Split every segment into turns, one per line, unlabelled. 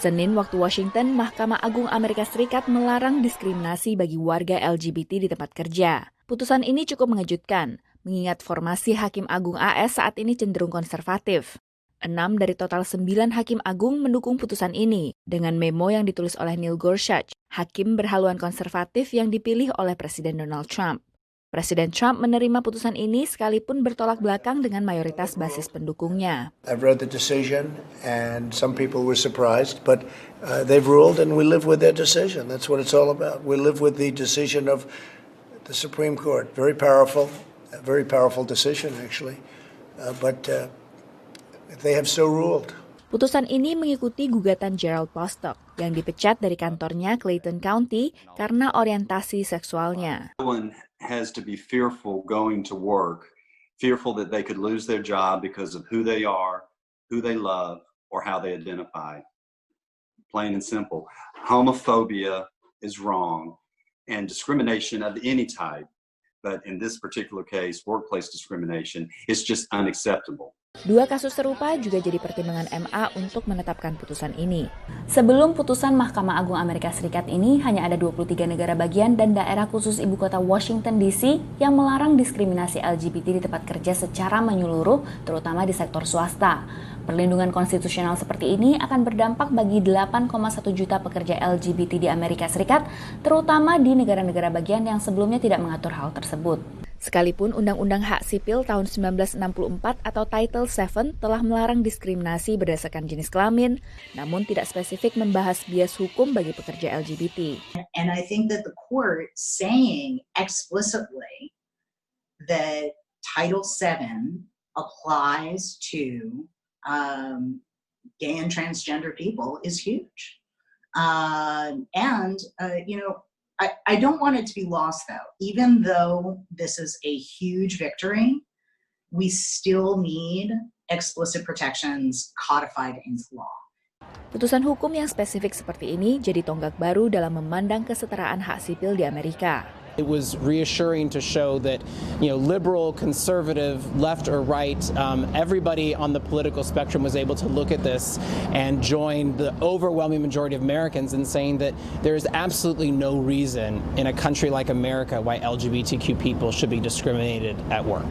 Senin waktu Washington, Mahkamah Agung Amerika Serikat melarang diskriminasi bagi warga LGBT di tempat kerja. Putusan ini cukup mengejutkan, mengingat formasi Hakim Agung AS saat ini cenderung konservatif. 6 dari total 9 Hakim Agung mendukung putusan ini, dengan memo yang ditulis oleh Neil Gorsuch, hakim berhaluan konservatif yang dipilih oleh Presiden Donald Trump. Presiden Trump menerima putusan ini sekalipun bertolak belakang dengan mayoritas basis pendukungnya.
I've read the decision and some people were surprised, but they've ruled and we live with their decision. That's what it's all about. We live with the decision of the Supreme Court. Very powerful decision actually, but they have so ruled.
Putusan ini mengikuti gugatan Gerald Bostock yang dipecat dari kantornya Clayton County karena orientasi seksualnya.
Everyone has to be fearful going to work, fearful that they could lose their job because of who they are, who they love, or how they identify. Plain and simple. Homophobia is wrong, and discrimination of any type, but in this particular case, workplace discrimination, is just unacceptable.
2 kasus serupa juga jadi pertimbangan MA untuk menetapkan putusan ini. Sebelum putusan Mahkamah Agung Amerika Serikat ini, hanya ada 23 negara bagian dan daerah khusus ibu kota Washington DC yang melarang diskriminasi LGBT di tempat kerja secara menyeluruh, terutama di sektor swasta. Perlindungan konstitusional seperti ini akan berdampak bagi 8,1 juta pekerja LGBT di Amerika Serikat, terutama di negara-negara bagian yang sebelumnya tidak mengatur hal tersebut. Sekalipun Undang-Undang Hak Sipil tahun 1964 atau Title VII telah melarang diskriminasi berdasarkan jenis kelamin, namun tidak spesifik membahas bias hukum bagi pekerja LGBT.
And I think that the court saying explicitly that Title VII applies to gay and transgender people is huge. I don't want it to be lost, though. Even though this is a huge victory, we still need explicit protections codified into law.
Putusan hukum yang spesifik seperti ini jadi tonggak baru dalam memandang kesetaraan hak sipil di Amerika.
It was reassuring to show that, liberal, conservative, left or right, everybody on the political spectrum was able to look at this and join the overwhelming majority of Americans in saying that there is absolutely no reason in a country like America why LGBTQ people should be discriminated at work.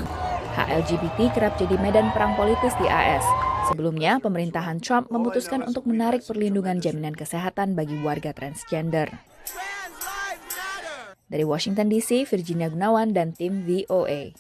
Hak LGBT kerap jadi medan perang politis di AS. Sebelumnya, pemerintahan Trump memutuskan untuk menarik perlindungan jaminan kesehatan bagi warga transgender. Dari Washington DC, Virginia Gunawan dan tim VOA.